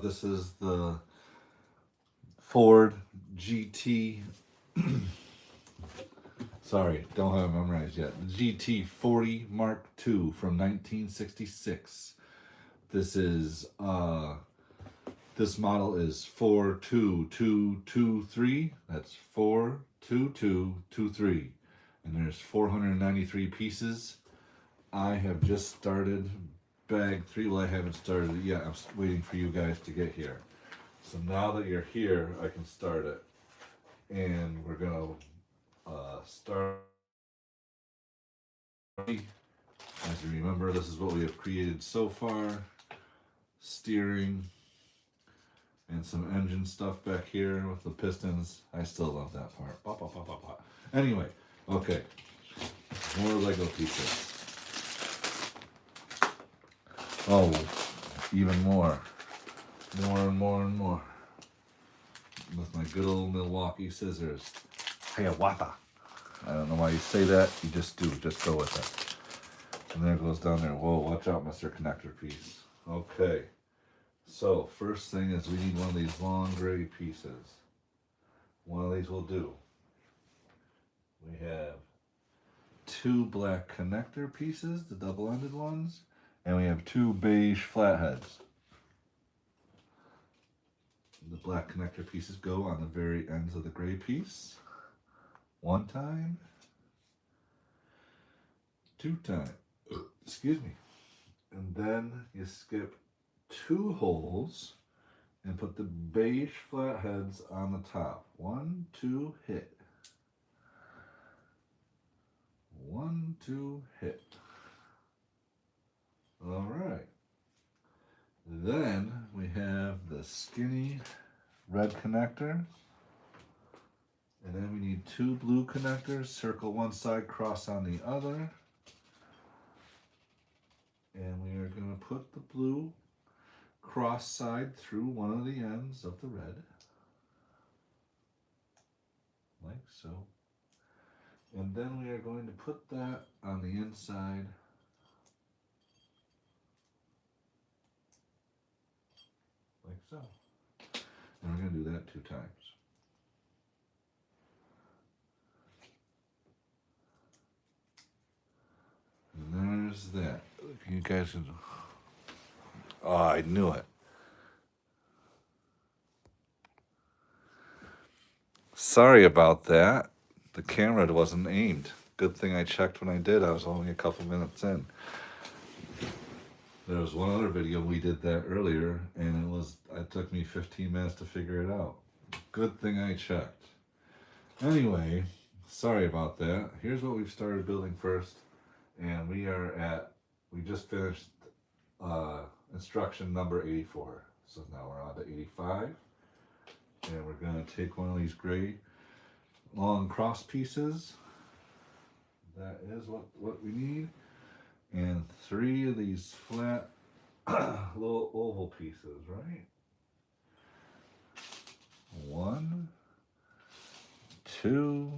This is the Ford GT. Sorry, don't have it memorized yet. The GT40 Mark II from 1966. This is this model is 42223. That's 42223. And there's 493 pieces. I have just started bag 3. Well, I haven't started it yet. I'm waiting for you guys to get here. So now that you're here, I can start it. And we're going to start. As you remember, this is what we have created so far. Steering and some engine stuff back here with the pistons. I still love that part. Pop, pop, pop, pop, pop. Anyway, okay. More Lego pieces. Oh, even more. More and more and more. With my good old Milwaukee scissors. Hiawatha. I don't know why you say that. You just do. Just go with it. And there it goes down there. Whoa, watch out, Mr. Connector piece. Okay. So, first thing is we need one of these long gray pieces. One of these will do. We have 2 black connector pieces, the double-ended ones, and we have 2 beige flatheads. The black connector pieces go on the very ends of the gray piece. 1 time. 2 times. Excuse me. And then you skip 2 holes and put the beige flatheads on the top. 1, 2, hit. 1, 2, hit. All right. Then we have the skinny red connector. And then we need 2 blue connectors. Circle one side, cross on the other. And we are going to put the blue cross side through one of the ends of the red. Like so. And then we are going to put that on the inside. Like so. And we're going to do that 2 times. And there's that. You guys can... Oh, I knew it. Sorry about that. The camera wasn't aimed. Good thing I checked when I did. I was only a couple minutes in. There was one other video we did that earlier, and it took me 15 minutes to figure it out. Good thing I checked. Anyway, sorry about that. Here's what we've started building first, and we just finished instruction number 84. So now we're on to 85, and we're going to take one of these gray long cross pieces. That is what we need. And 3 of these flat little oval pieces, right? 1, 2,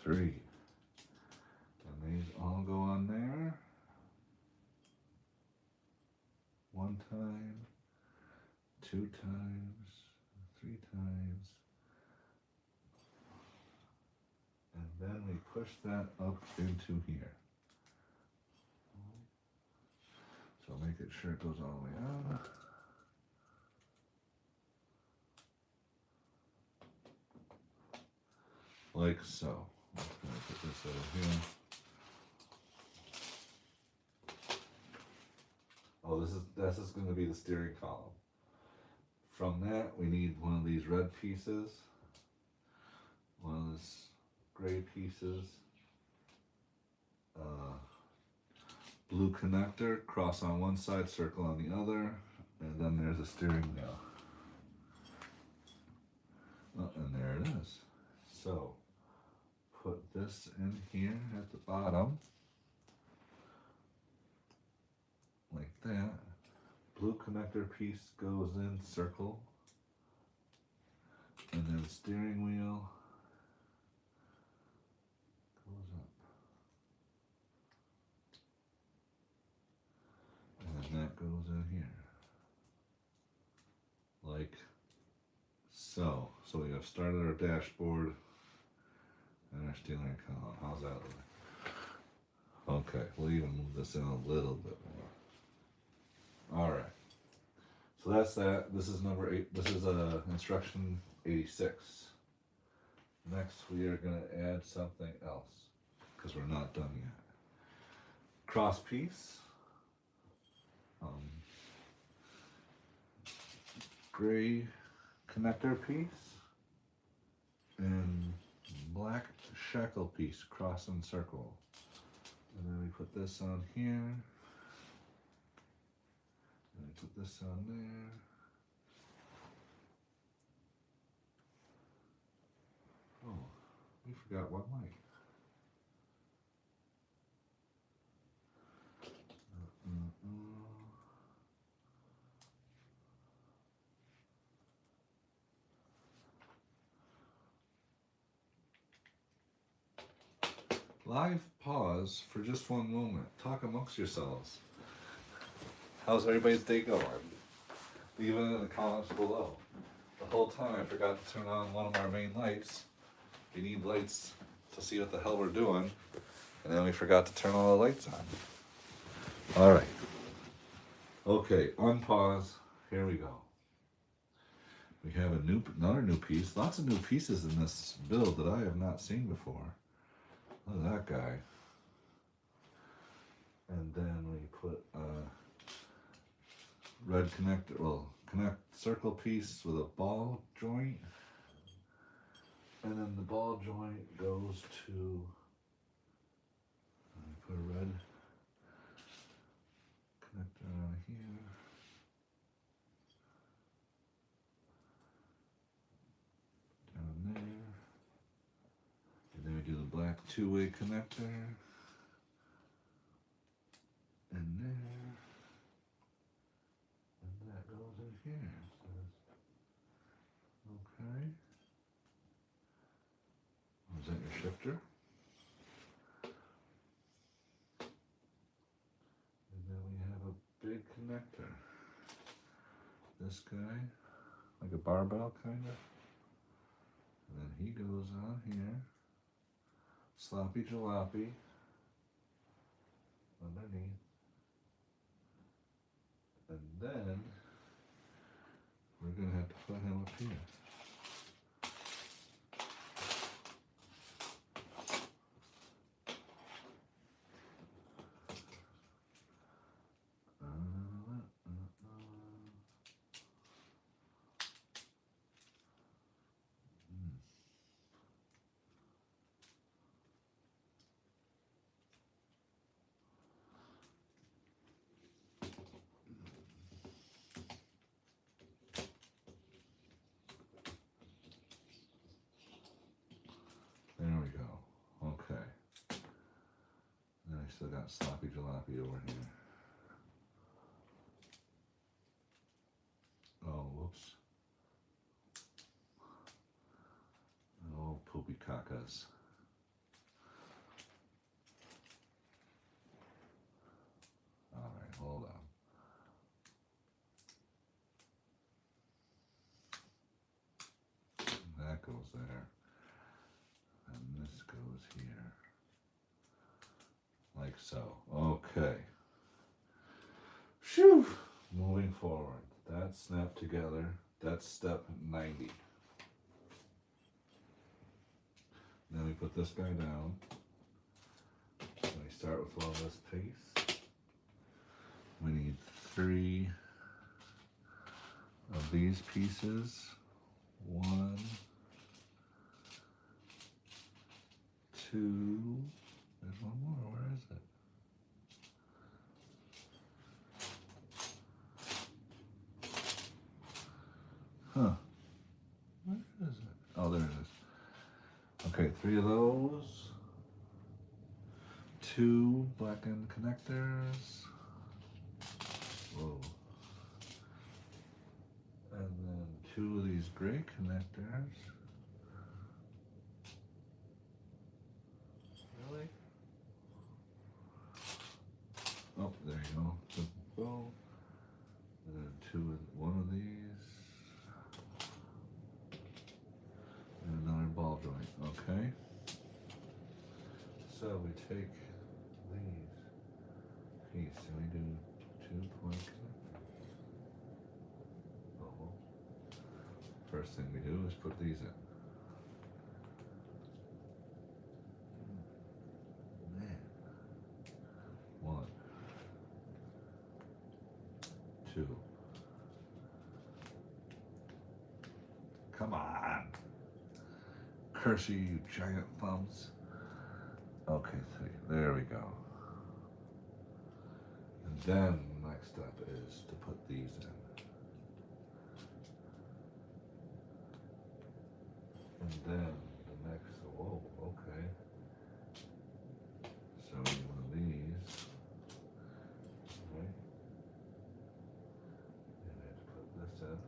3. And these all go on there. 1 time, 2 times, 3 times. And then we push that up into here. So make it sure it goes all the way out. Like so. I'm going to put this over here. Oh, this is going to be the steering column. From that, we need one of these red pieces, one of these gray pieces, blue connector, cross on one side, circle on the other, and then there's a steering wheel. Oh, and there it is. So, put this in here at the bottom, like that. Blue connector piece goes in, circle, and then the steering wheel goes up. And then that goes in here. So we have started our dashboard and our steering column. How's that look? Okay, we'll even move this in a little bit more. All right. So that's that. This is number 8. This is instruction 86. Next, we are going to add something else because we're not done yet. Cross piece. Gray connector piece. And black shackle piece, cross and circle. And then we put this on here. And we put this on there. Oh, we forgot one light. Live pause for just one moment. Talk amongst yourselves. How's everybody's day going? Leave it in the comments below. The whole time I forgot to turn on one of our main lights. We need lights to see what the hell we're doing. And then we forgot to turn all the lights on. Alright. Okay, unpause. Here we go. We have another new piece. Lots of new pieces in this build that I have not seen before. Look at that guy. And then we put a red connector, connect circle piece with a ball joint. And then the ball joint goes to, put a red connector on here. Down there. And then we do the black two-way connector. In there. And that goes in here. Okay. Is that your shifter? And then we have a big connector. This guy, like a barbell kind of. And then he goes on here. Sloppy jalopy. Underneath. And then we're going to have to put him up here. There we go. Okay. Then I still got sloppy jalopy over here. Oh, whoops. Oh, poopy cacas. Alright, hold on. That goes there. And this goes here. Like so. Okay. Phew! Moving forward. That's snapped together. That's step 90. Then we put this guy down. So we start with all this piece. We need 3 of these pieces. 1, 2. There's one more. Where is it? Huh. Where is it? Oh, there it is. Okay, 3 of those. 2 blackened connectors. Whoa. And then 2 of these gray connectors. Really? Oh, there you go. Boom. And then 1 of these. Okay. So we take these pieces and we do 2-point connectors. Oh. First thing we do is put these in. Man. 1, 2. Come on. Curse you, you giant thumbs. Okay, 3. There we go. And then the next step is to put these in. And then the next, whoa, okay. So one of these, right? And I have to put this in.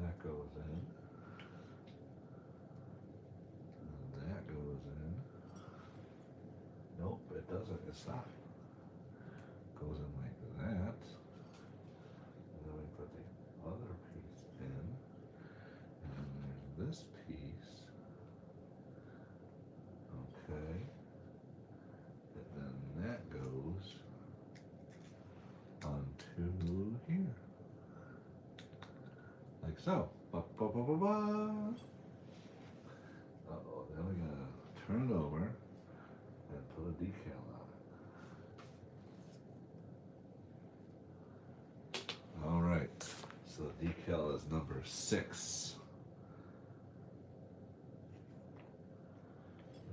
That goes in. And that goes in. Nope, it doesn't. It stopped. Goes in like that. And then we put the other piece in. And then there's this piece. Okay. And then that goes onto here. Like so. Ba, ba, ba, ba, ba. Uh-oh, then we're gonna turn it over and put a decal on it. All right, so the decal is number 6.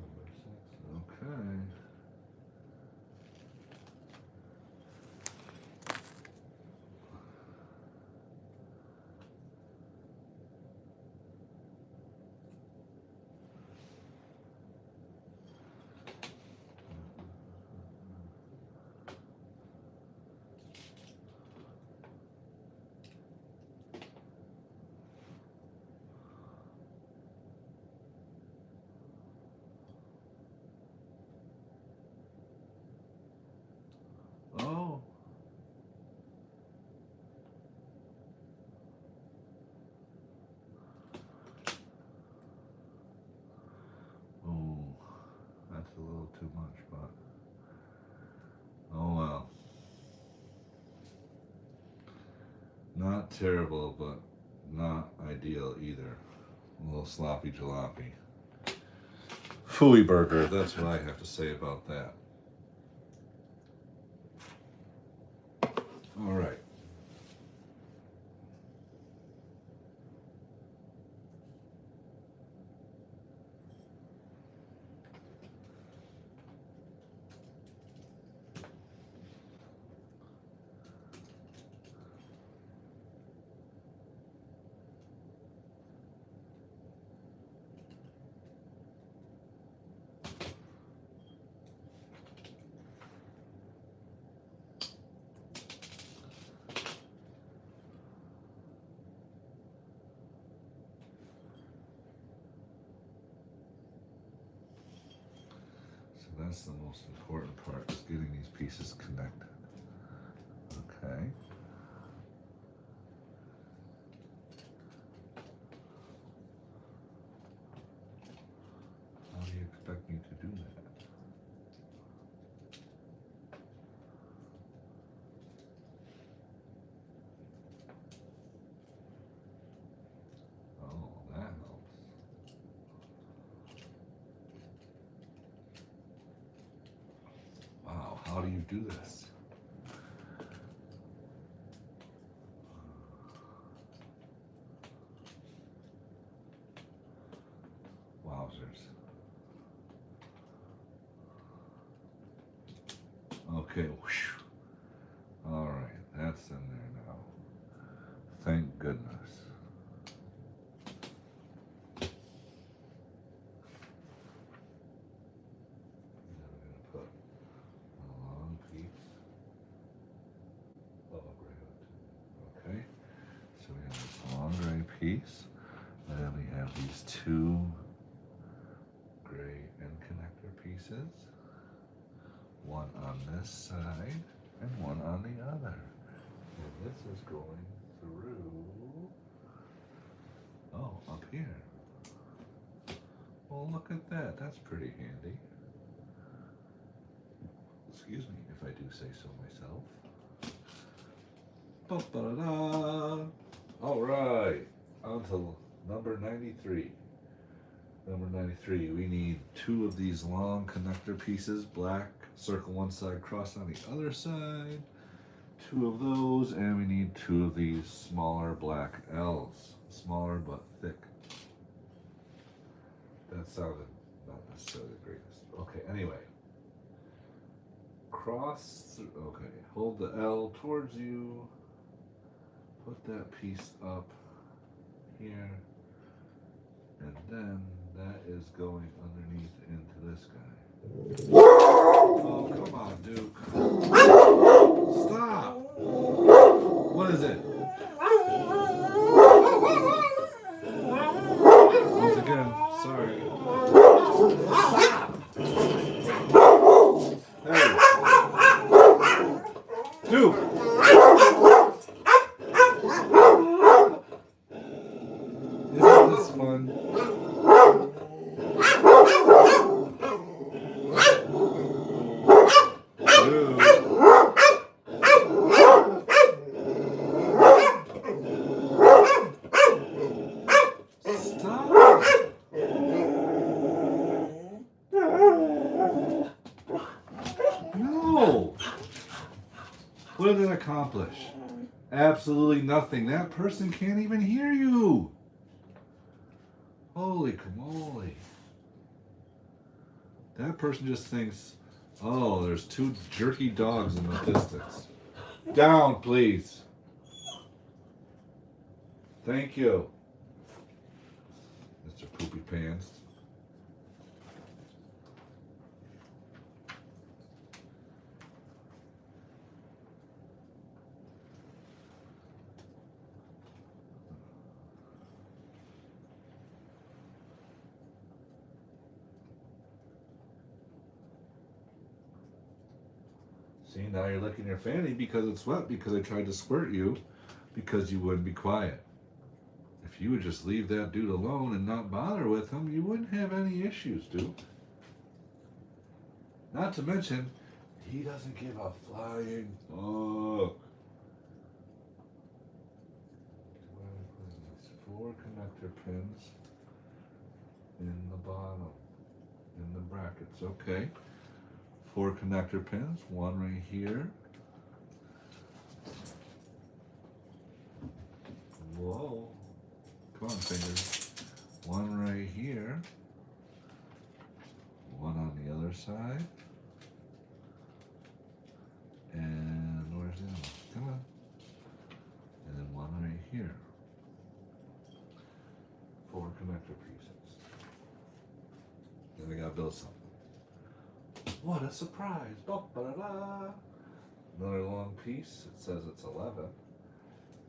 Number 6, okay. Oh. Oh, that's a little too much, but oh well. Not terrible, but not ideal either. A little sloppy jalopy. Phooey burger, that's what I have to say about that. All right. So that's the most important part, is getting these pieces connected. Okay. How do you expect me to do that? Oh, that helps. Wow, how do you do this? Wowzers. Okay, whew. All right, that's in there now. Thank goodness. Now we're gonna put a long piece of gray. Okay, so we have this long gray piece, and then we have these 2 gray end connector pieces. One on this side and one on the other. And this is going through Oh, up here. Well, look at that. That's pretty handy. Excuse me if I do say so myself. Ba-ba-da-da. All right, on to number 93. Number 93, we need 2 of these long connector pieces, black, circle one side, cross on the other side. 2 of those, and we need 2 of these smaller black L's. Smaller but thick. That sounded not necessarily the greatest. Okay, anyway. Cross, okay, hold the L towards you. Put that piece up here. And then that is going underneath into this guy. Oh, come on, Duke. Stop! What is it? Once again, sorry. Stop! Hey! Duke! Isn't this fun? No! What did it accomplish? Absolutely nothing. That person can't even hear you. Holy camole. That person just thinks, oh, there's 2 jerky dogs in the distance. Down, please. Thank you, Mr. Poopy Pants. See, now you're licking your fanny because it's wet because I tried to squirt you because you wouldn't be quiet. If you would just leave that dude alone and not bother with him, you wouldn't have any issues, dude. Not to mention, he doesn't give a flying fuck. 4 connector pins in the bottom, in the brackets, okay. 4 connector pins, 1 right here. Whoa. Come on, fingers. 1 right here. 1 on the other side. And where's the other one? Come on. And then 1 right here. 4 connector pieces. Then we gotta build something. What a surprise! Ba-ba-da-da. Another long piece. It says it's 11.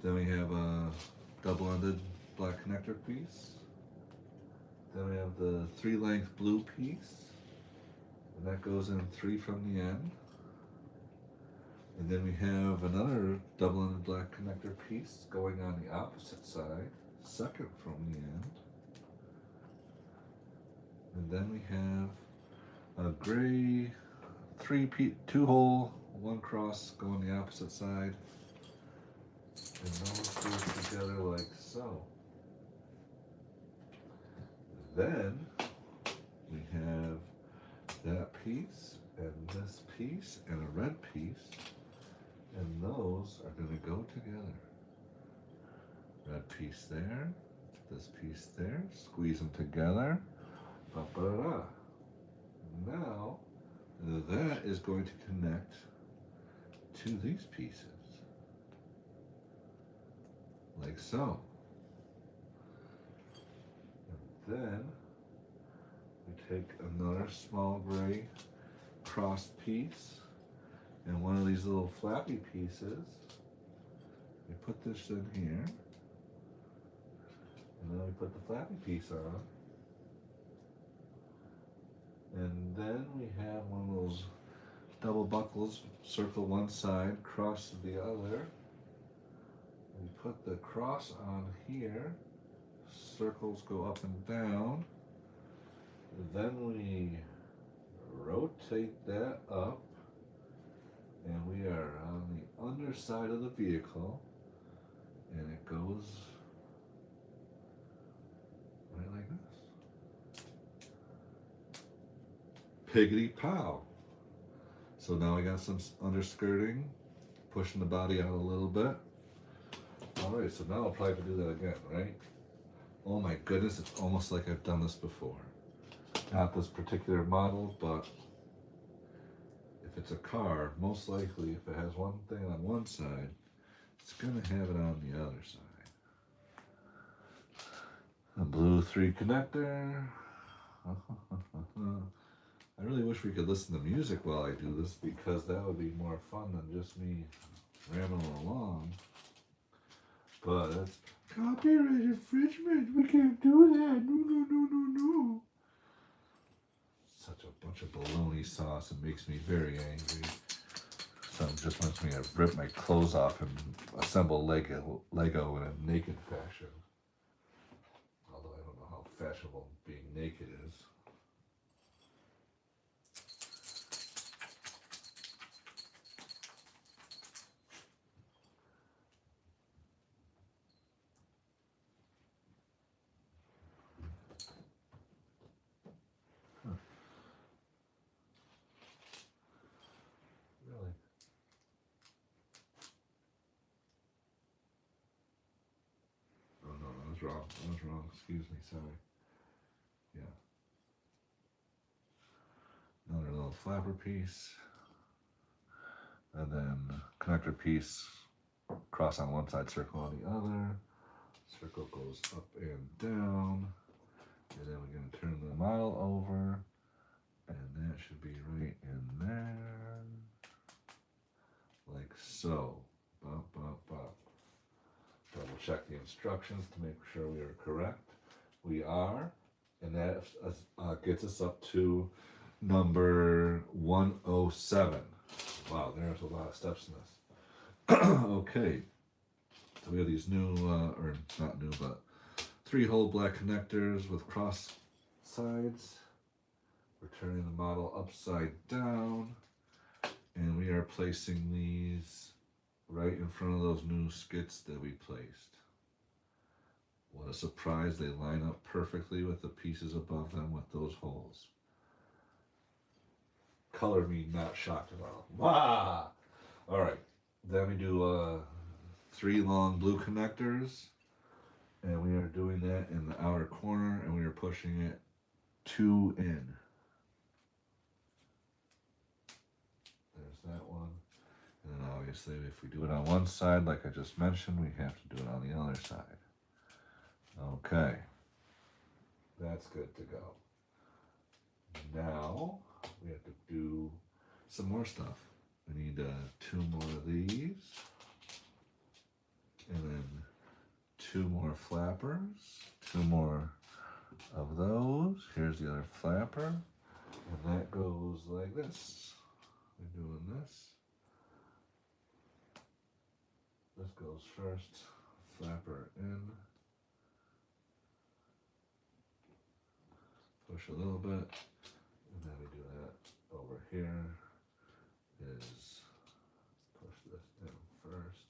Then we have a double-ended black connector piece. Then we have the 3-length blue piece. And that goes in 3 from the end. And then we have another double-ended black connector piece going on the opposite side, 2nd from the end. And then we have a gray 2-hole, 1 cross going the opposite side. And those go together like so. Then we have that piece and this piece and a red piece. And those are going to go together. Red piece there, this piece there, squeeze them together. Ba-ba-da. Now, that is going to connect to these pieces. Like so. And then, we take another small gray crossed piece and one of these little flappy pieces. We put this in here. And then we put the flappy piece on. And then we have one of those double buckles, circle one side, cross to the other. We put the cross on here, circles go up and down. Then we rotate that up, and we are on the underside of the vehicle, and it goes right like this. Piggity pow. So now we got some underskirting, pushing the body out a little bit. Alright, so now I'll probably have to do that again, right? Oh my goodness, it's almost like I've done this before. Not this particular model, but if it's a car, most likely if it has one thing on one side, it's gonna have it on the other side. A blue 3 connector. I really wish we could listen to music while I do this, because that would be more fun than just me rambling along. But that's copyright infringement. We can't do that. No. Such a bunch of bologna sauce. It makes me very angry. Some just wants me to rip my clothes off and assemble Lego in a naked fashion. Although I don't know how fashionable being naked is. Really? Oh no, I was wrong. Excuse me, sorry. Yeah. Another little flapper piece. And then connector piece, cross on one side, circle on the other. Circle goes up and down. And then we're going to turn the model over. And that should be right in there. Like so. Bop, bop, bop. Double check the instructions to make sure we are correct. We are. And that gets us up to number 107. Wow, there's a lot of steps in this. Okay. So we have these new, or not new, but 3-hole black connectors with cross sides. We're turning the model upside down, and we are placing these right in front of those new skits that we placed. What a surprise, they line up perfectly with the pieces above them with those holes. Color me not shocked at all. Wow! Alright, then we do 3 long blue connectors, and we are doing that in the outer corner, and we are pushing it 2 in. There's that one. And then obviously if we do it on one side, like I just mentioned, we have to do it on the other side. Okay. That's good to go. Now we have to do some more stuff. We need 2 more of these. And then 2 more flappers. 2 more of those. Here's the other flapper. And that goes like this. We're doing this. This goes first. Flapper in. Push a little bit. And then we do that over here. Is push this in first.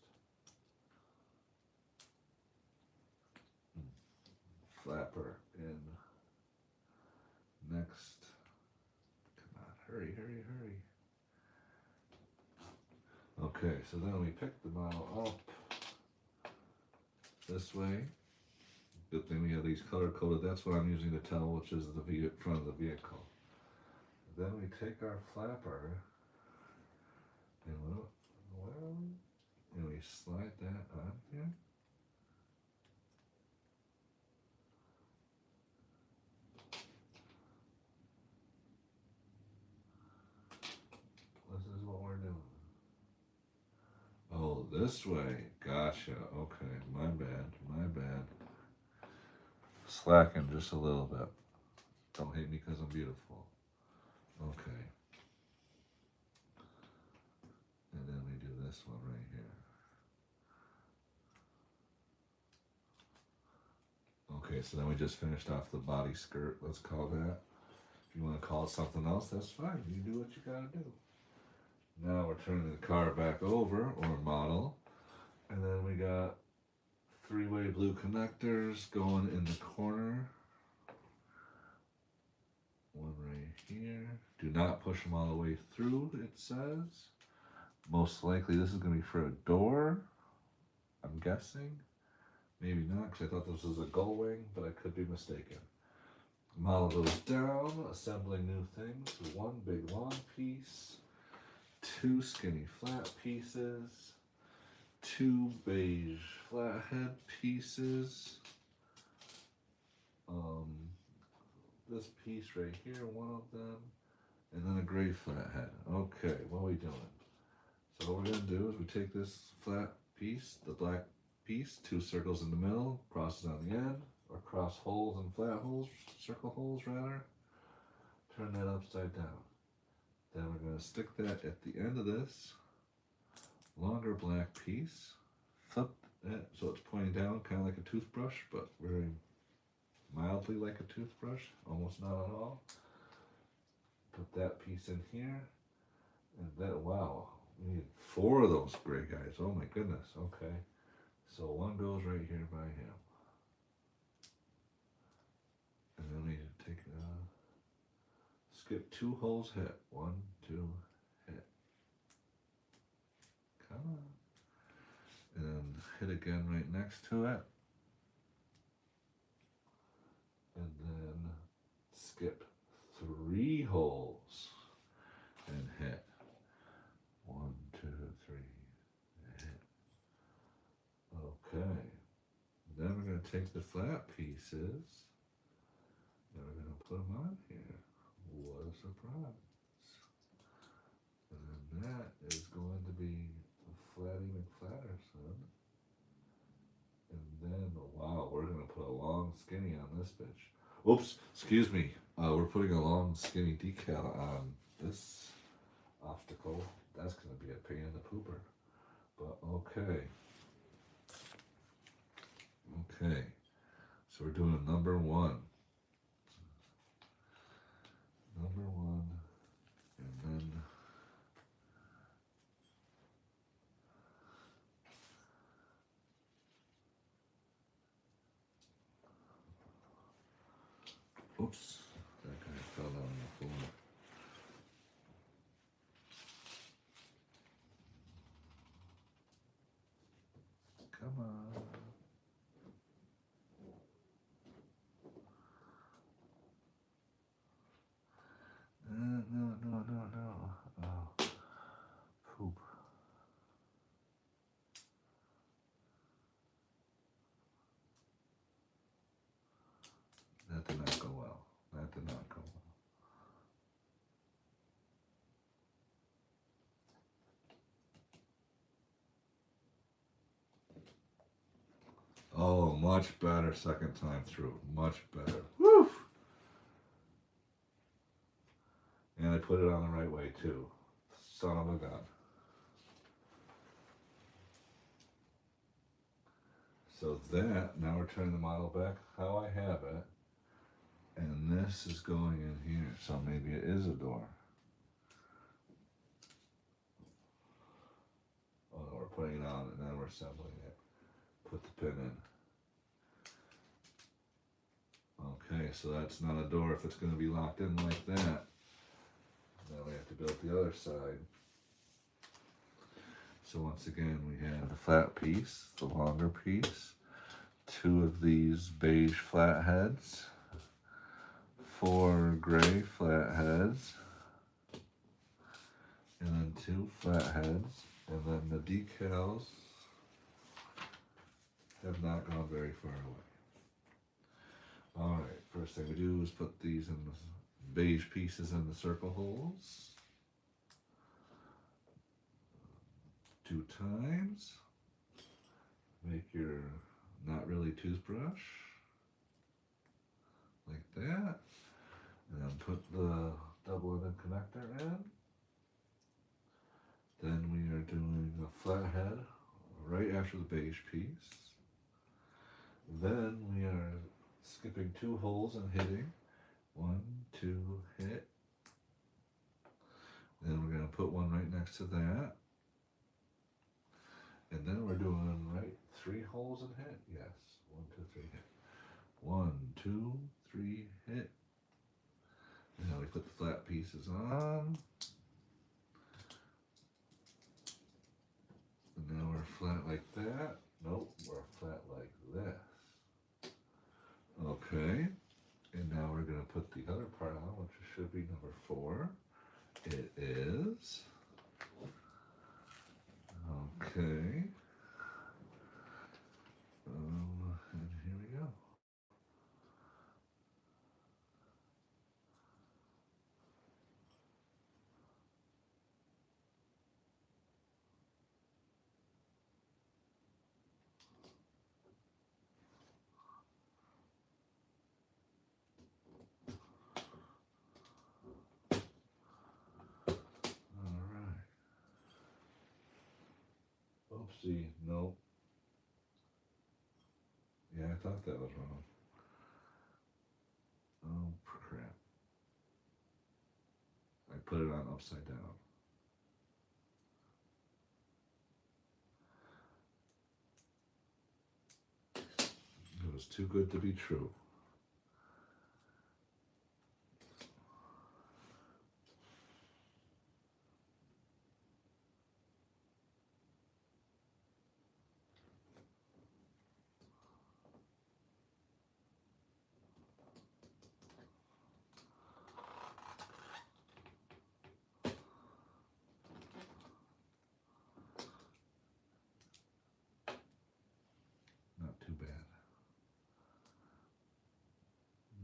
Flapper in next. Come on, hurry. Okay, so then we pick the model up this way. Good thing we have these color coded. That's what I'm using to tell which is the front of the vehicle. Then we take our flapper and we slide that on here. This is what we're doing. Oh, this way. Gotcha. Okay, my bad. Slacking just a little bit. Don't hate me because I'm beautiful. Okay. And then we do this one right here. Okay, Okay, so then we just finished off the body skirt, let's call that. If you want to call it something else, that's fine. You do what you gotta do. Now we're turning the car back over, or model, and then we got three-way blue connectors going in the corner. One right here. Do not push them all the way through, it says. Most likely this is going to be for a door, I'm guessing. Maybe not, because I thought this was a gull wing, but I could be mistaken. Model goes down, assembling new things. One big long piece, two skinny flat pieces, two beige flathead pieces. This piece right here, one of them, and then a gray flathead. Okay, what are we doing? So what we're gonna do is we take this flat piece, the black piece, two circles in the middle, crosses on the end, or cross holes and flat holes, circle holes rather. Turn that upside down. Then we're gonna stick that at the end of this longer black piece. Flip that so it's pointing down, kind of like a toothbrush, but very mildly like a toothbrush, almost not at all. Put that piece in here, and that, wow, we need 4 of those gray guys. Oh my goodness. Okay, so one goes right here by him, and then we need to take skip 2 holes, hit 1, 2, hit. Come on, and then hit again right next to it, and then skip 3 holes and hit 1, 2, 3, hit. Okay, then we're going to take the flat pieces and we're going to put them on here. What a surprise. And then that is going to be a Flatty McFlatterson. And then, wow, we're going to put a long skinny on this bitch. Oops, excuse me. We're putting a long skinny decal on this obstacle. That's going to be a pain in the pooper. But okay. Okay. So we're doing number 1. Number 1. And then oops, that guy fell down on the floor. Come on. No. Oh, poop. That did not go well. That did not go well. Oh, much better second time through. Much better. Woo! And I put it on the right way too. Son of a gun. So that, now we're turning the model back how I have it. And this is going in here. So maybe it is a door. Oh no, we're putting it on and then we're assembling it. Put the pin in. Okay, so that's not a door if it's going to be locked in like that. Now we have to build the other side. So once again, we have the flat piece, the longer piece, 2 of these beige flatheads, 4 gray flatheads, and then 2 flatheads, and then the decals have not gone very far away. Alright, first thing we do is put these in the beige pieces in the circle holes. 2 times. Make your not really toothbrush. Like that. And then put the double-ended connector in. Then we are doing a flathead right after the beige piece. Then we are skipping 2 holes and hitting. 1, 2, hit. Then we're going to put one right next to that. And then we're doing, right, 3 holes and hit? Yes. 1, 2, 3, hit. 1, 2, 3, hit. And now we put the flat pieces on. And now we're flat like that. Nope, we're flat like this. Okay. And now we're going to put the other part on, which should be number 4. It is. Okay. And here we go. Alright. Oopsie, nope. Yeah, I thought that was wrong. Oh, crap. I put it on upside down. It was too good to be true. Not too bad.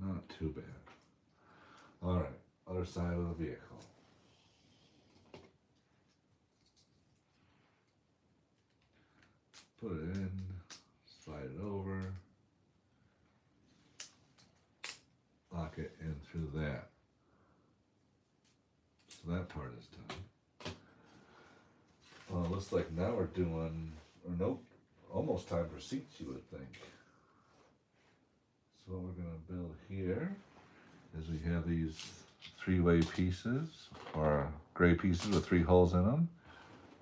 Not too bad. Alright, other side of the vehicle. Put it in, slide it over, lock it in through that. So that part is done. Well, it looks like now we're doing, or nope, almost time for seats, you would think. So what we're going to build here is we have these 3-way pieces, or gray pieces with 3 holes in them.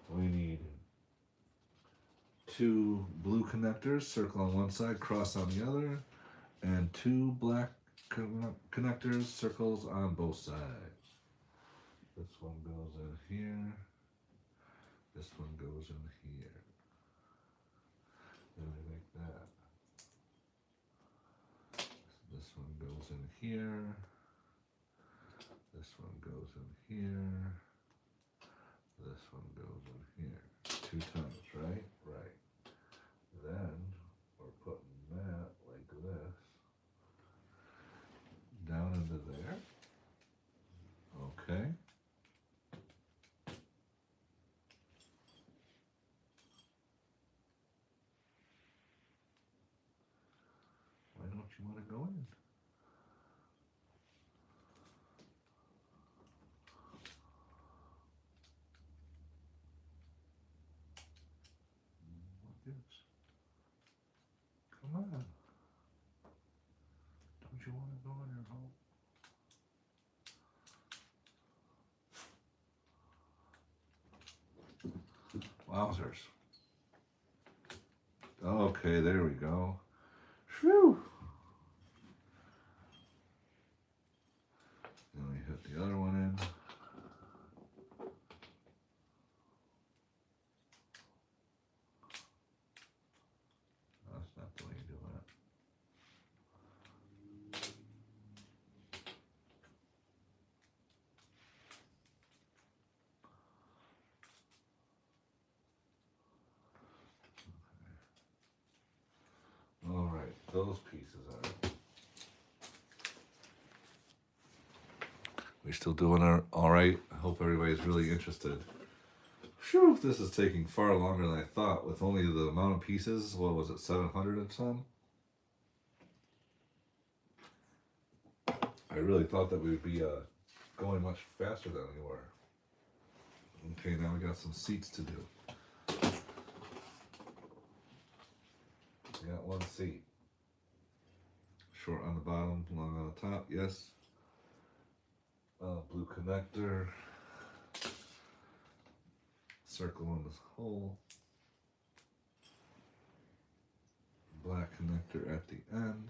We need 2 blue connectors, circle on one side, cross on the other, and 2 black connectors, circles on both sides. This one goes in here. This one goes in here. Then we make that. This one goes in here. This one goes in here. This one goes in here. 2 times, right? Right. Then we're putting that like this down into there. Okay. Why don't you want to go in? What gives? Come on. Don't you want to go in your home? Wowzers. Okay, there we go. Phew. Then we hit the other one in. That's not the way you do it. All right, those pieces are. We still doing all right? I hope everybody's really interested. Phew, this is taking far longer than I thought with only the amount of pieces. What was it, 700 and some? I really thought that we would be going much faster than we were. Okay, now we got some seats to do. We got 1 seat. Short on the bottom, long on the top, yes. Blue connector. Circle in this hole. Black connector at the end.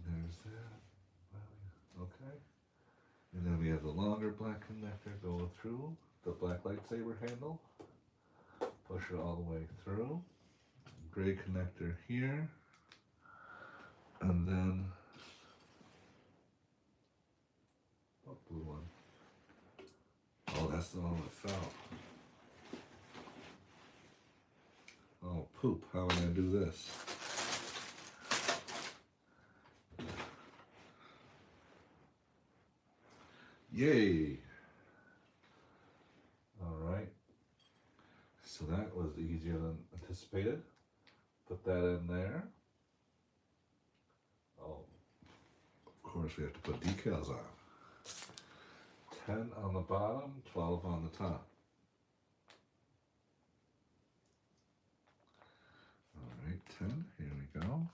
There's that. Okay. And then we have the longer black connector going through the black lightsaber handle. Push it all the way through. Gray connector here. And then, oh, blue one. Oh, that's the one that fell. Oh, poop. How am I going to do this? Yay! Alright. So that was easier than anticipated. Put that in there. Oh, of course we have to put decals on. 10 on the bottom, 12 on the top. Alright, 10, here we go.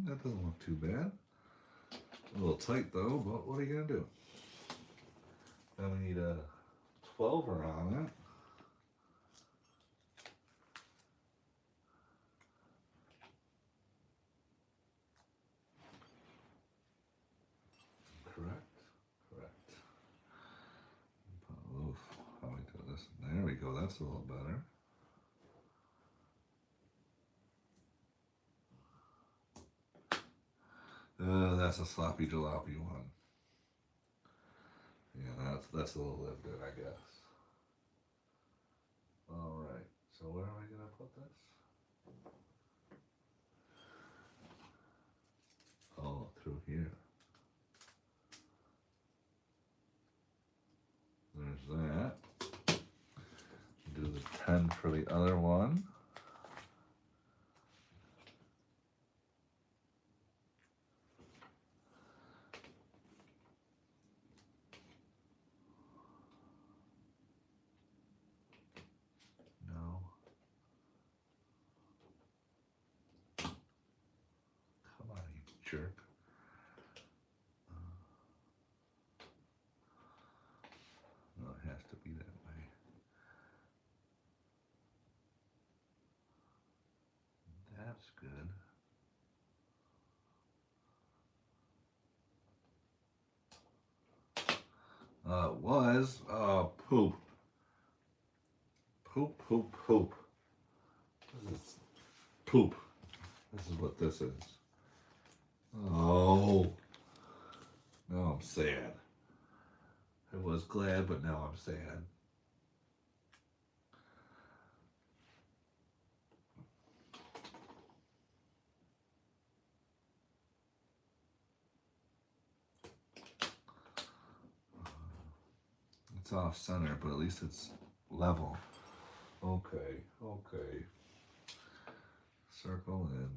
That doesn't look too bad. A little tight though, but what are you gonna do? Then we need a 12er on it. Correct. Oof, how we do this? There we go, that's a little better. That's a sloppy jalopy one. Yeah, that's a little lifted, I guess. Alright, so where am I gonna put this? Oh, through here. There's that. Do the 10 for the other one. No. Come on, you jerk. No, it has to be that way. That's good. It was. Oh, poop. Poop. This is poop. This is what this is. Oh. Now I'm sad. I was glad, but now I'm sad. It's off center, but at least it's level. Okay. Circle in.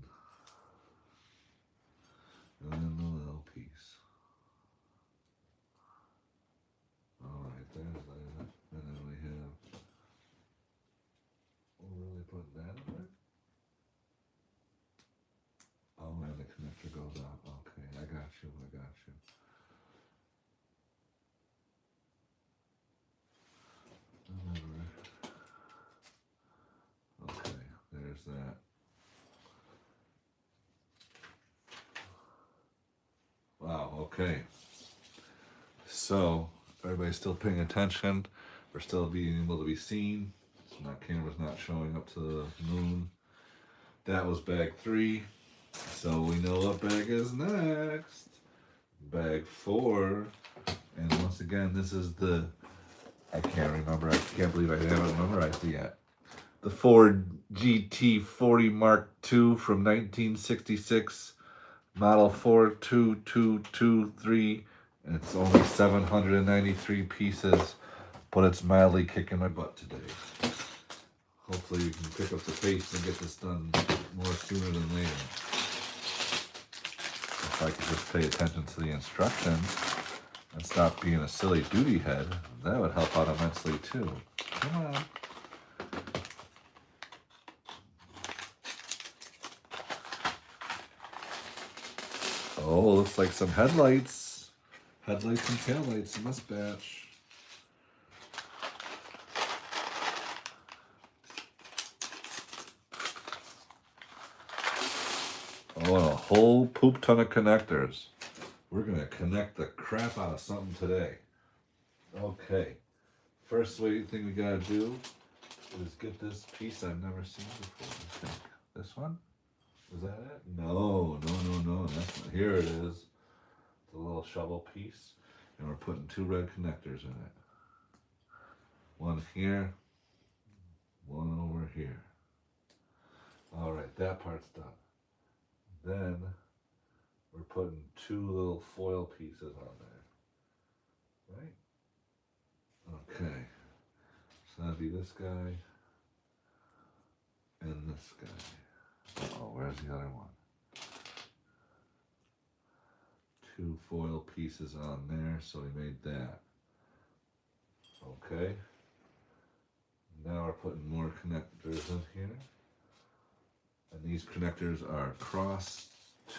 And then the little piece. Alright, there's that. And then we have, we'll really put that in there. Oh, and the connector goes out. Okay, I got you. Okay, there's that. Wow, okay. So, everybody's still paying attention. We're still being able to be seen. So my camera's not showing up to the moon. That was bag 3. So we know what bag is next. Bag 4. And once again, this is the, I can't remember. I can't believe I haven't memorized it yet. The Ford GT40 Mark II from 1966, model 42223. And it's only 793 pieces, but it's madly kicking my butt today. Hopefully you can pick up the pace and get this done more sooner than later. If I could just pay attention to the instructions and stop being a silly duty head, that would help out immensely too. Come on. Oh, looks like some headlights. Headlights and taillights in this batch. Oh, and a whole poop ton of connectors. We're going to connect the crap out of something today. Okay. First thing we got to do is get this piece I've never seen before. I think. This one? Is that it? No. That's not. Here it is. The little shovel piece. And we're putting 2 red connectors in it. One here. One over here. Alright, that part's done. Then we're putting 2 little foil pieces on there. Right? Okay. So that'd be this guy and this guy. Oh, where's the other one? 2 foil pieces on there, so we made that. Okay. Now we're putting more connectors in here. And these connectors are crossed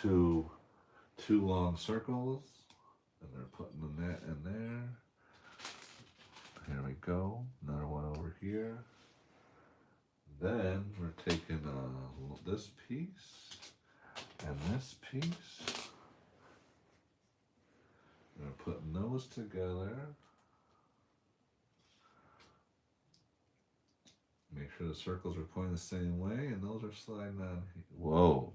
to 2 long circles. And they're putting the net in there. Here we go. Another one over here. Then we're taking this piece and this piece. And we're putting those together. Make sure the circles are pointing the same way, and those are sliding on. Whoa.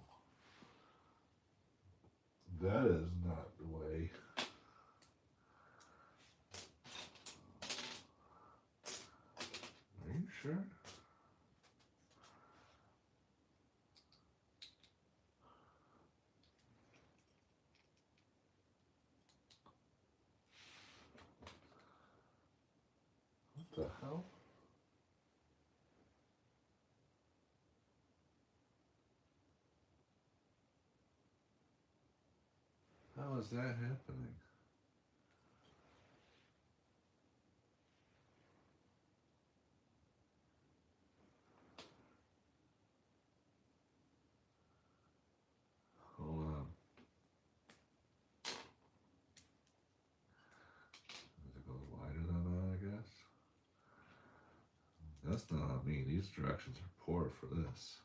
That is not the way. Are you sure? What the hell? How is that happening? Hold on. Does it go wider than that, I guess? That's not on me. These directions are poor for this.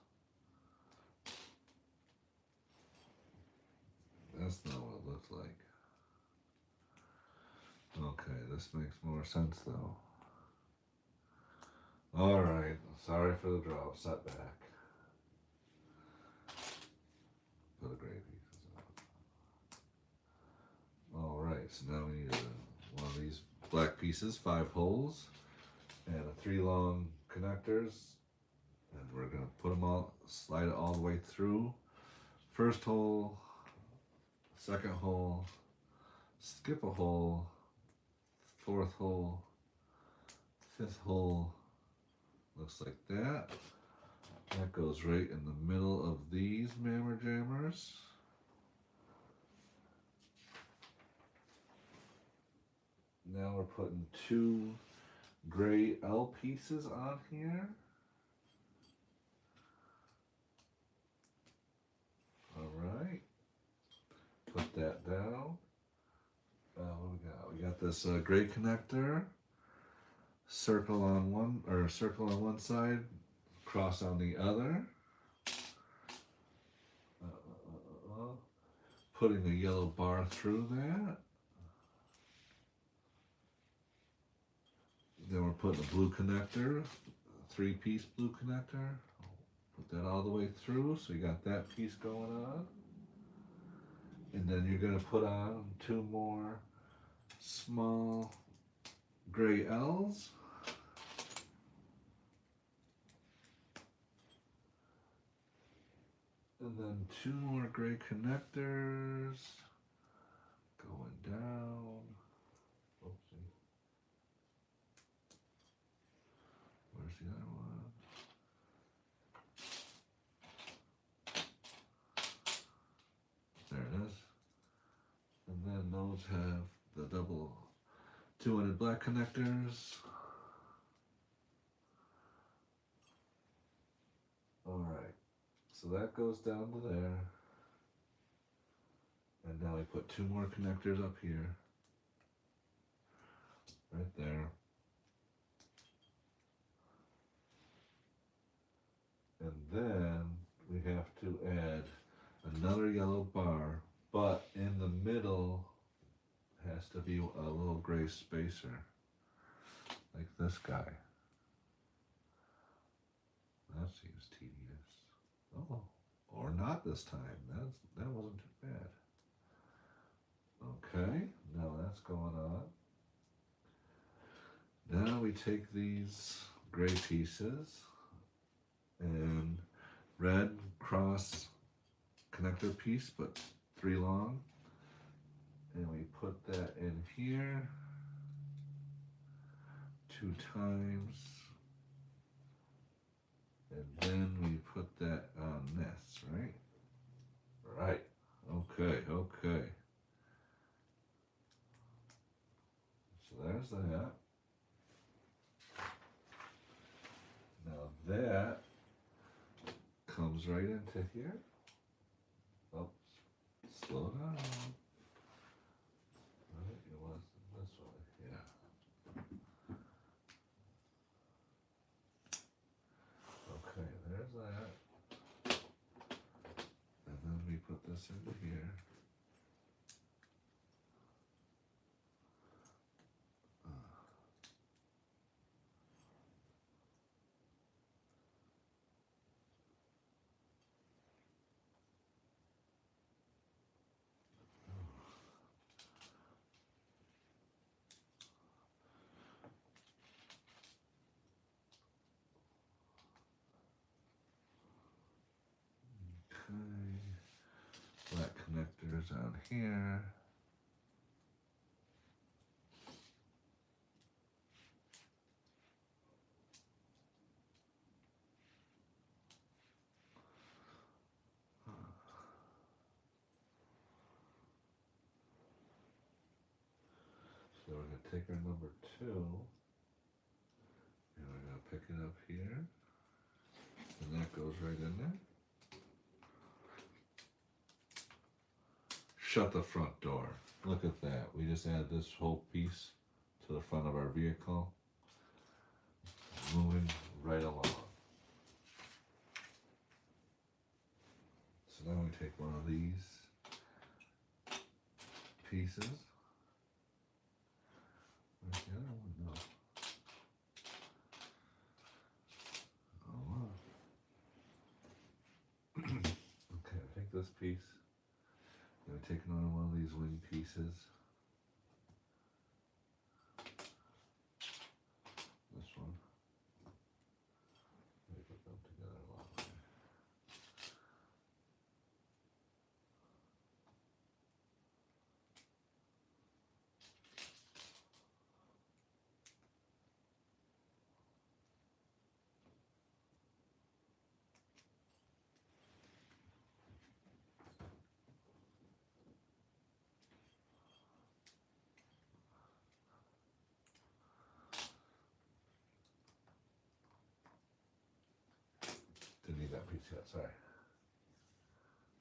That's not what it looks like. Okay, this makes more sense though. Alright, sorry for the drop setback. Put the gray pieces on. Alright, so now we need one of these black pieces, 5 holes, and 3 long connectors. And we're going to put them all, slide it all the way through. First hole, second hole, skip a hole, 4th hole, 5th hole. Looks like that. That goes right in the middle of these mammer jammers. Now we're putting 2 gray L pieces on here. Alright. Put that down. What we got? We got this gray connector. Circle on one side, cross on the other. Putting a yellow bar through that. Then we're putting a blue connector, a 3-piece blue connector. Put that all the way through, so you got that piece going on. And then you're going to put on 2 more small gray L's. then 2 more gray connectors going down. Oopsie. Where's the other one? There it is. And then those have the double 200 black connectors. Alright, so that goes down to there. And now we put 2 more connectors up here. Right there. And then we have to add another yellow bar, but in the middle has to be a little gray spacer, like this guy. That seems tedious. Oh, or not this time. That wasn't too bad. Okay, now that's going on. Now we take these gray pieces and red cross connector piece, but 3 long, and we put that in here 2 times, and then we put that on this, right? Right. Okay. So there's that. Now that comes right into here. Oh, slow down. Right, it was this way, yeah. Okay, there's that. And then we put this into here. Okay, black connectors on here. So we're going to take our number 2 and we're going to pick it up here, and that goes right in there. Shut the front door. Look at that. We just added this whole piece to the front of our vehicle. Moving right along. So now we take one of these pieces. Where's the other one? No. Oh, wow. Okay, take this piece. I'm going to take another one of these wing pieces. This one. Let me put them together along there. Didn't need that piece yet, sorry.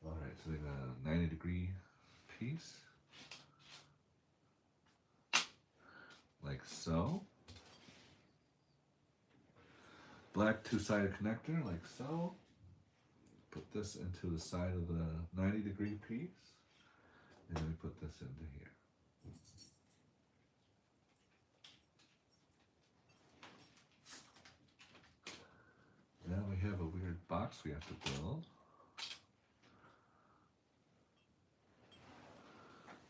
Alright, so they got a 90-degree piece. Like so. Black 2-sided connector, like so. Put this into the side of the 90-degree piece. And then we put this into here. Now we have a weird box we have to build.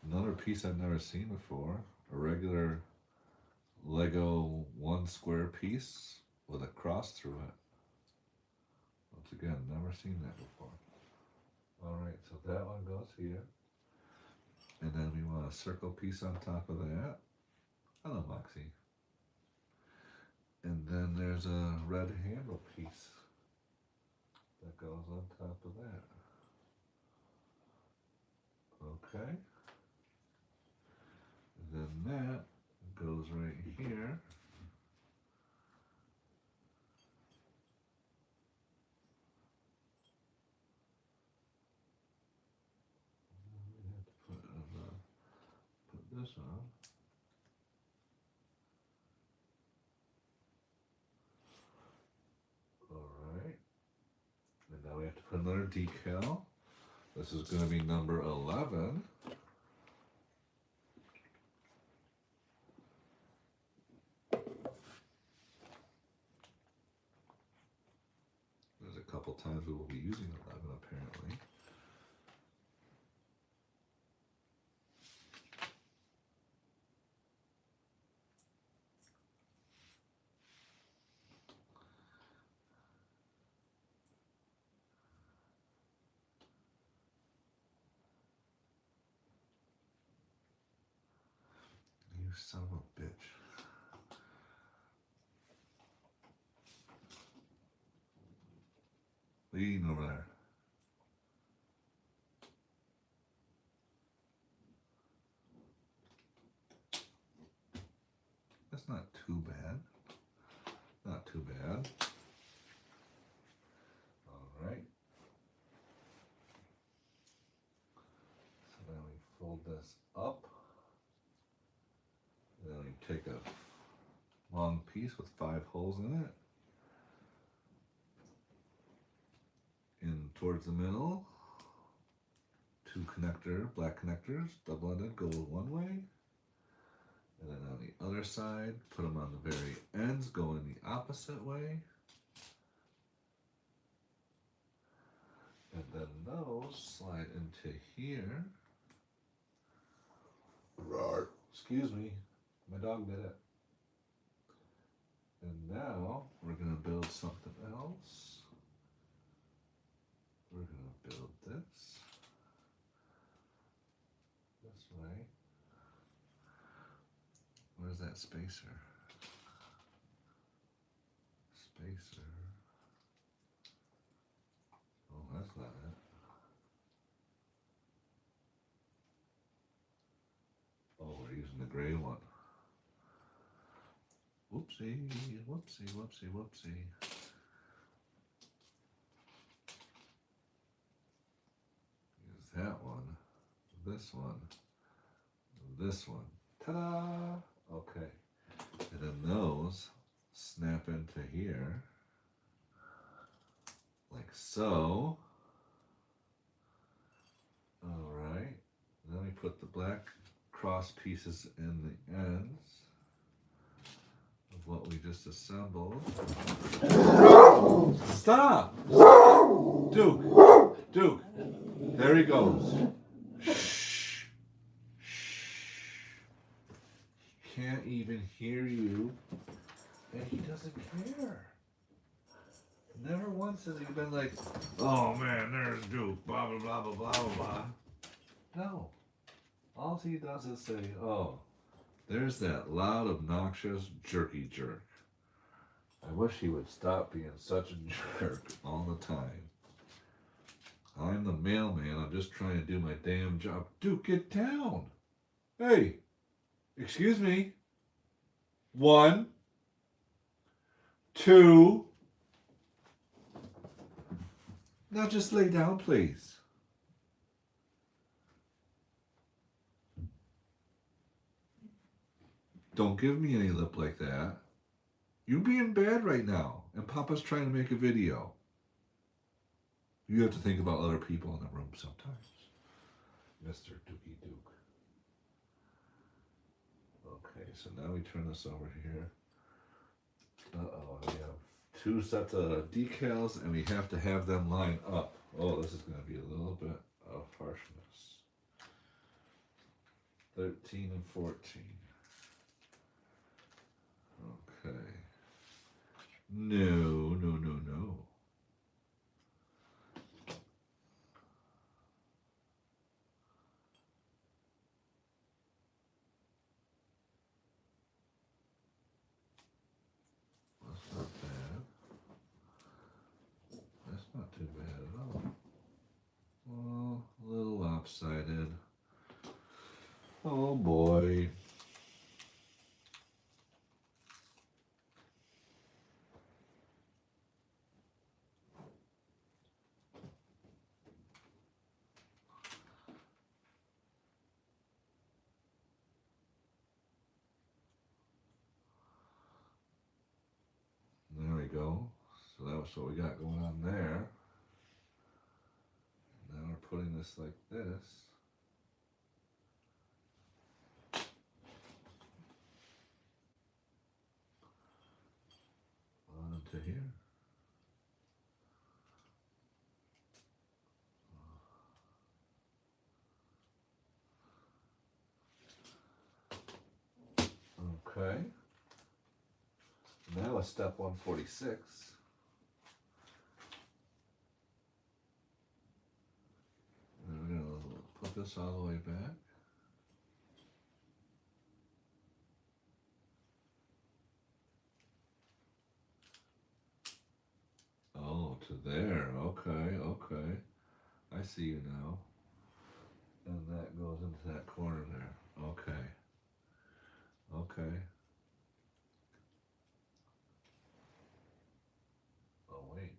Another piece I've never seen before. A regular Lego 1 square piece with a cross through it. Once again, never seen that before. Alright, so that one goes here. And then we want a circle piece on top of that. Hello, Moxie. And then there's a red handle piece that goes on top of that. Okay. And then that goes right here. We have to put this on. Alright. And now we have to put another decal. This is going to be number 11. There's a couple times we will be using 11 apparently. You son of a bitch. What are you eating over there? That's not too bad. Not too bad. Alright. So then we fold this up. Then we take a long piece with 5 holes in it. In towards the middle. 2 black connectors, double-ended, go one way. And then on the other side, put them on the very ends, go in the opposite way. And then those slide into here. Excuse me, my dog did it. And now we're going to build something else. We're going to build this way. Where's that spacer? Spacer. Oh, that's not it. Oh, we're using the gray one. Whoopsie, whoopsie, whoopsie, whoopsie. Use that one, this one, this one. Ta-da! Okay. And then those snap into here, like so. Alright. Then we put the black cross pieces in the ends of what we just assembled. Stop! Duke! Duke! There he goes. Shh. He can't even hear you, and he doesn't care. Never once has he been like, oh man, there's Duke, blah, blah, blah, blah, blah, blah. No. All he does is say, oh, there's that loud, obnoxious, jerky jerk. I wish he would stop being such a jerk all the time. I'm the mailman. I'm just trying to do my damn job. Duke, get down. Hey, excuse me. 1, 2. Now just lay down, please. Don't give me any lip like that. You being bad right now, and Papa's trying to make a video. You have to think about other people in the room sometimes, Mr. Dookie Duke. Okay, so now we turn this over here. Uh-oh, we have 2 sets of decals, and we have to have them line up. Oh, this is going to be a little bit of harshness. 13 and 14. Okay. No, no, no, no. go. So that was what we got going on there. Now we're putting this like this. On to here. Okay. Now it's step 146. And we're going to put this all the way back. Oh, to there. Okay, okay. I see you now. And that goes into that corner there. Okay. Okay. Oh, wait.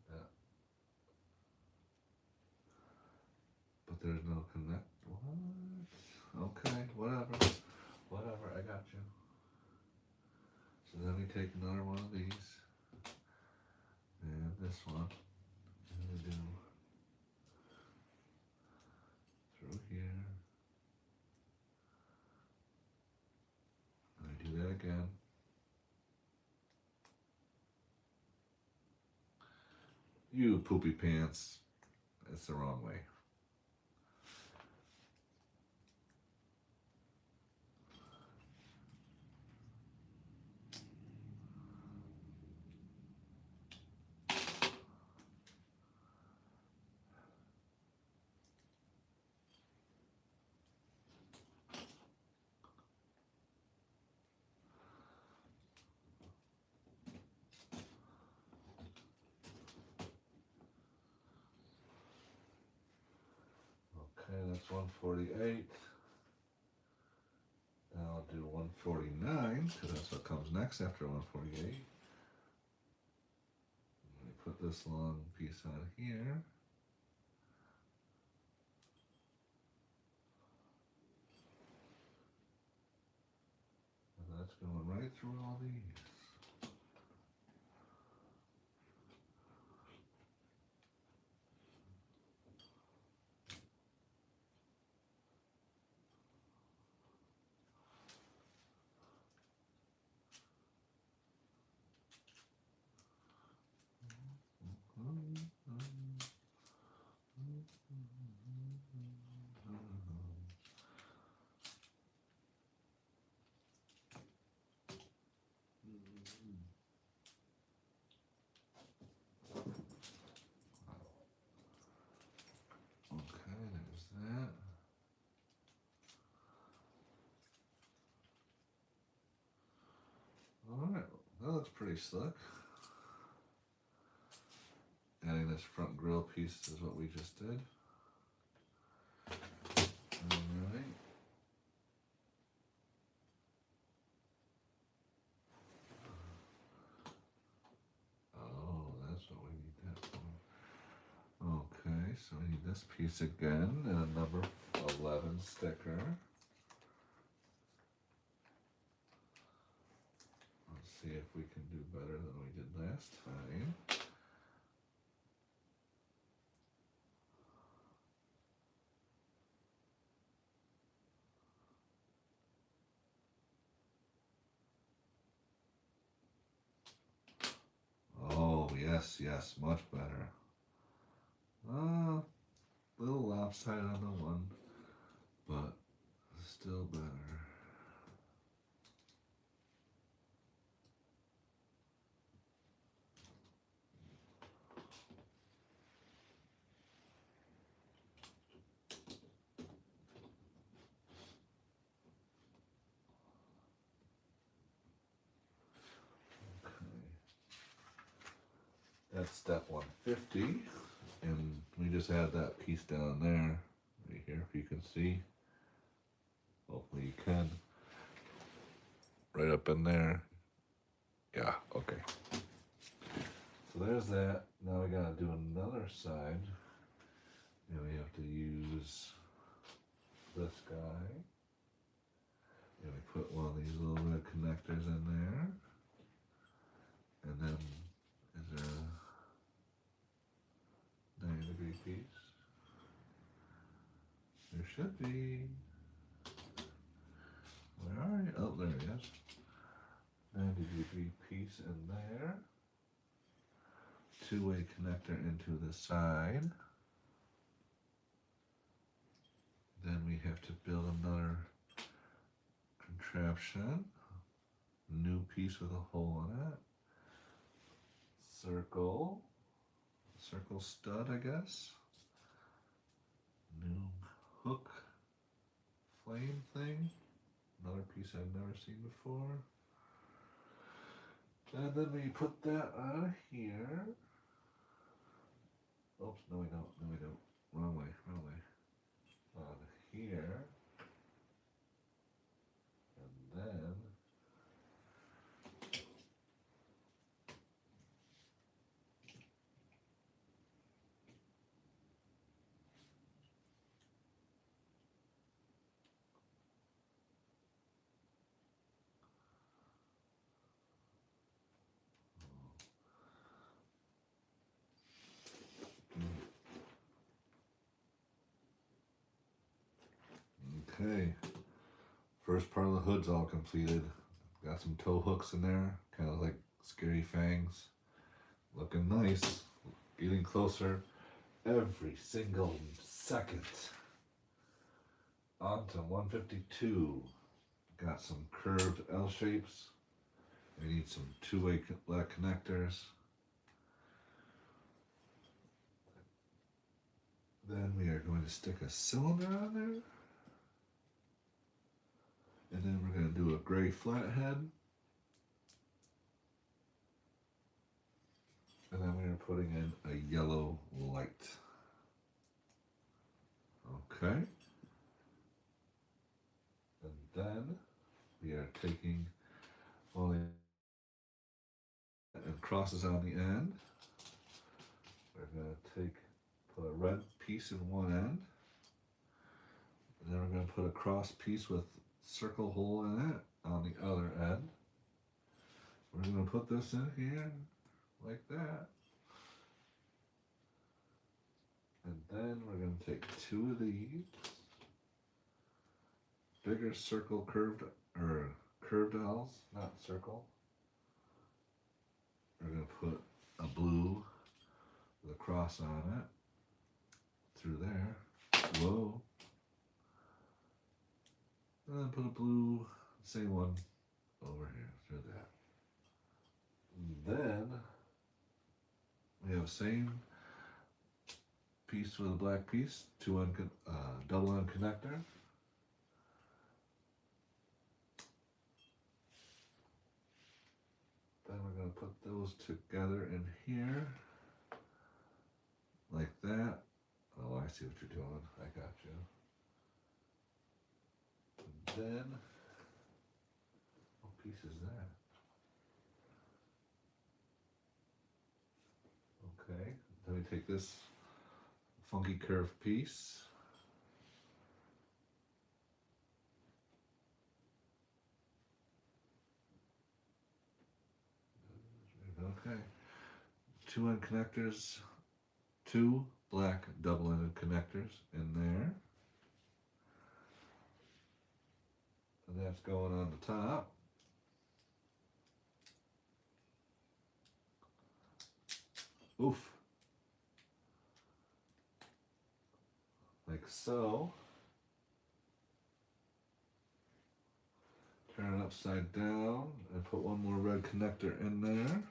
But there's no connect. What? Okay, whatever. Whatever, I got you. So then we take another one of these. And this one. And we do through here. And I do that again. You poopy pants. It's the wrong way. Okay, that's 148. Now I'll do 149, because that's what comes next after 148. Let me put this long piece on here. And that's going right through all these. Okay, there's that. Alright, that looks pretty slick. Adding this front grill piece is what we just did. Alright. Oh, that's what we need that for. Okay, so we need this piece again and a number 11 sticker. Let's see if we can do better than we did last time. Oh, yes, yes, much better. Little lopsided on the one, but still better. That's step 150, and we just add that piece down there, right here, if you can see. Hopefully you can. Right up in there. Yeah, okay. So there's that. Now we gotta do another side, and we have to use this guy. And we put one of these little red connectors in there. And then, is should be. Where are you? Oh, there he is. 90-degree piece in there. Two-way connector into the side. Then we have to build another contraption. New piece with a hole in it. Circle stud, I guess. New hook flame thing. Another piece I've never seen before. And then we put that on here. Oops, no we don't. Wrong way. On here. And then okay. First part of the hood's all completed. Got some tow hooks in there, kind of like scary fangs. Looking nice. Getting closer every single second. Onto 152. Got some curved L shapes. We need some two-way black connectors. Then we are going to stick a cylinder on there. And then we're going to do a gray flathead. And then we're putting in a yellow light. Okay. And then we are taking all the and crosses on the end. We're going to put a red piece in one end. And then we're going to put a cross piece with circle hole in it on the other end. We're going to put this in here like that. And then we're going to take two of these bigger circle curved L's, not circle. We're going to put a blue with a cross on it through there. Whoa. And then put a blue, same one, over here through that. Then we have the same piece with a black piece, double end connector. Then we're going to put those together in here, like that. Oh, I see what you're doing. I got you. And then, what piece is that? Okay, then we take this funky curved piece. Okay, two end connectors, two black double-ended connectors in there. And that's going on the top. Oof. Like so. Turn it upside down and put one more red connector in there,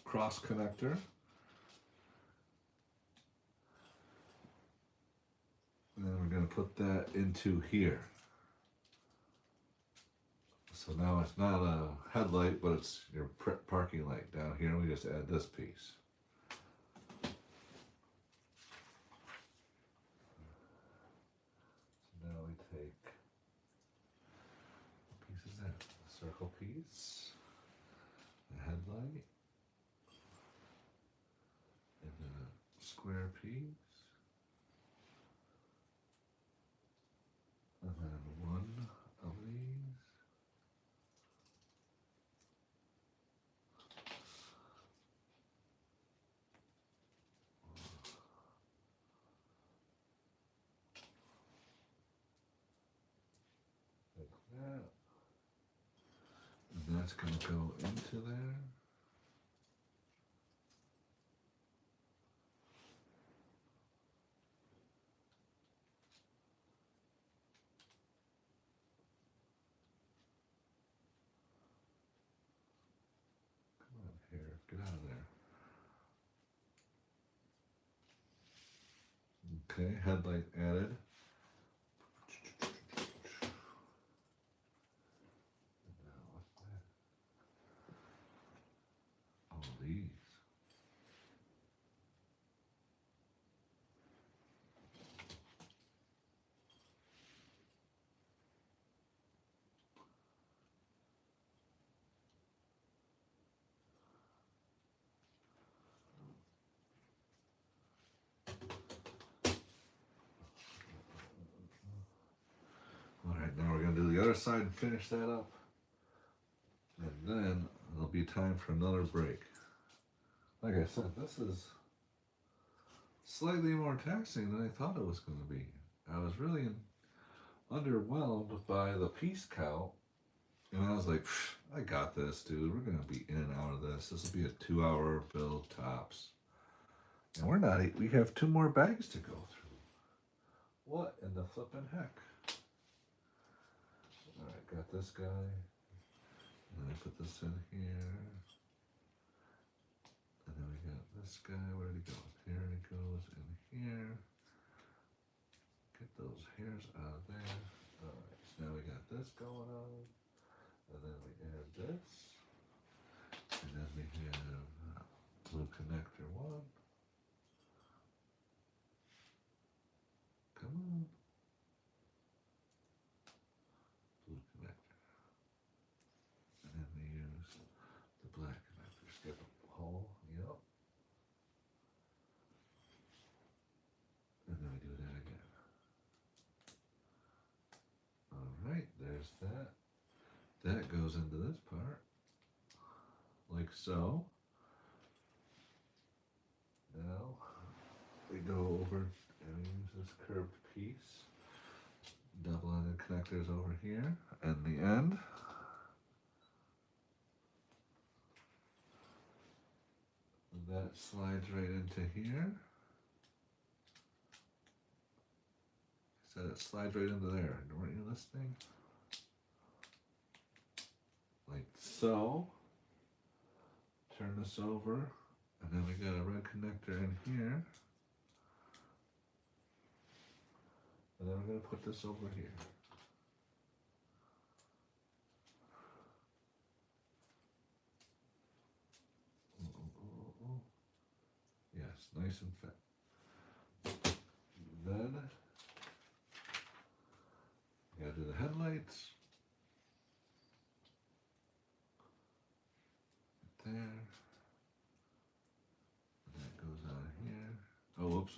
cross connector. And then we're going to put that into here. So now it's not a headlight, but it's your parking light down here. We just add this piece. So now we take, what piece is that? The circle piece, the headlight, and then a square piece. And then one of these. that's going to go into there. Come on here, get out of there. Okay, headlight added. These. All right, now we're going to do the other side and finish that up. And then it'll be time for another break. Like I said, this is slightly more taxing than I thought it was going to be. I was really underwhelmed by the piece count. And I was like, I got this, dude. We're going to be in and out of this. This will be a 2-hour build tops. And we're not, we have 2 more bags to go through. What in the flippin' heck? Alright, got this guy. And then I put this in here. And then we got this guy. Where did he go? Here he goes in here. Get those hairs out of there. Alright, so now we got this going on. And then we add this. And then we have blue connector 1. Come on. Blue connector. And then we use the black connector. Skip a hole. Yep. And then we do that again. Alright, there's that. That goes into this part. Like so. Now we go over and use this curved piece. Double-ended connectors over here and the end. That slides right into here. I said it slides right into there. Weren't you listening? Like so. Turn this over. And then we got a red connector in here. And then we're going to put this over here. Yes, nice and fit. Then, we gotta do the headlights. Right there. And that goes on here. Oh, oops.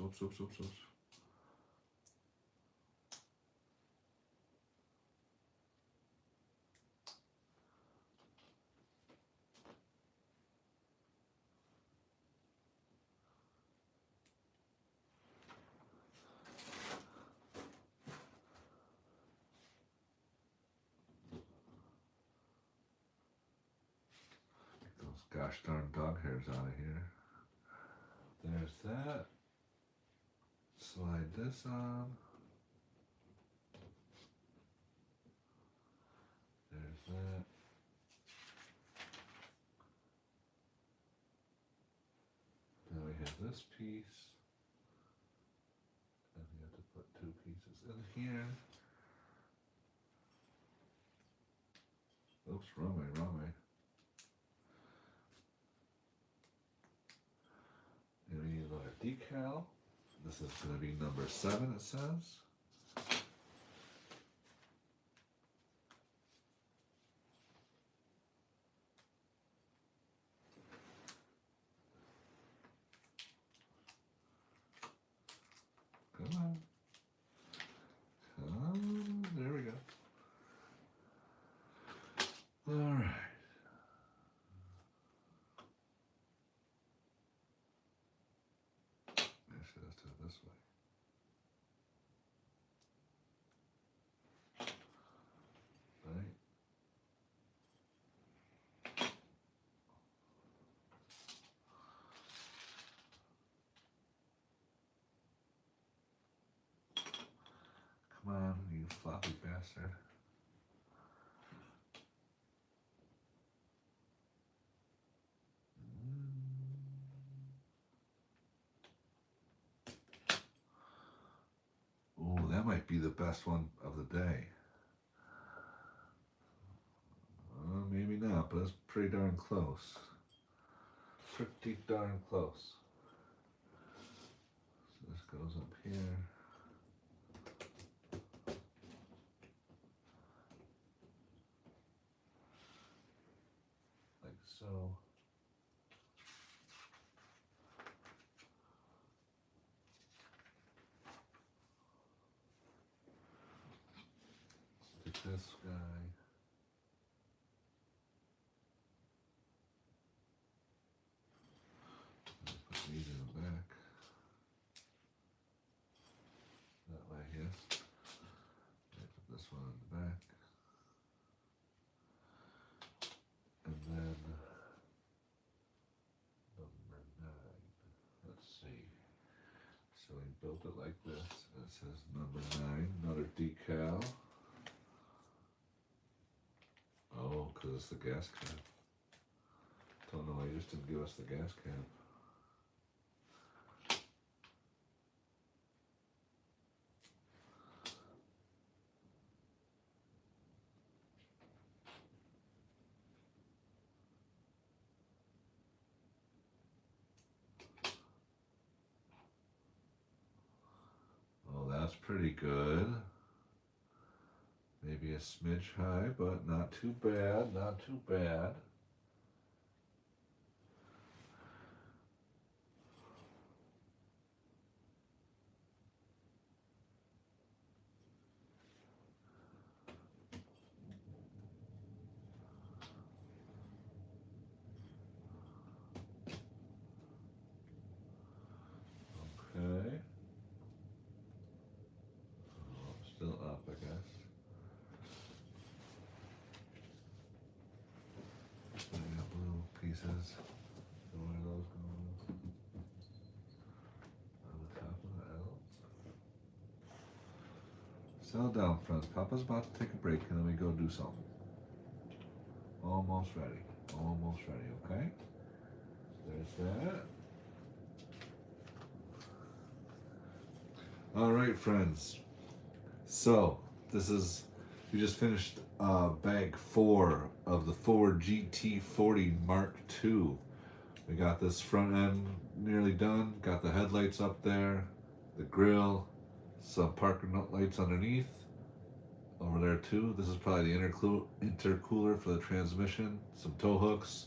Gosh darn dog hairs out of here. There's that. Slide this on. There's that. Now we have this piece. And we have to put 2 pieces in here. Oops, wrong way. And we need another decal. This is going to be number 7, it says. Come on. There we go. All right. Actually, let's do it this way. Right. floppy bastard. Oh, that might be the best one of the day. Maybe not, but it's pretty darn close. Pretty darn close. So this goes up here. Like so. Stick this guy. Put these in the back. That way, yes. Put this one in the back. And then number 9. Let's see. So we built it like this. It says number 9. Another decal. Oh, because it's the gas cap. Don't know why you just didn't give us the gas cap. Oh, that's pretty good. Maybe a smidge high, but not too bad, not too bad. Okay. Oh, still up, I guess. I got blue pieces. So where are those going? On the top of the L. Settle down, friends. Papa's about to take a break and then we go do something. Almost ready. Almost ready, okay? There's that. Alright, friends. So, we just finished bag 4 of the Ford GT40 Mark II. We got this front end nearly done, got the headlights up there, the grill, some parking lights underneath, over there too. This is probably the intercooler for the transmission, some tow hooks.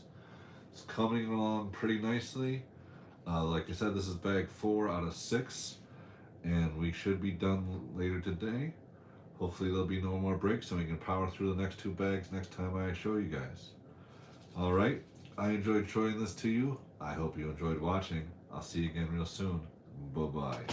It's coming along pretty nicely. Like I said, this is bag 4 out of 6, and we should be done later today. Hopefully there'll be no more breaks and we can power through the next 2 bags next time I show you guys. Alright, I enjoyed showing this to you. I hope you enjoyed watching. I'll see you again real soon. Bye-bye.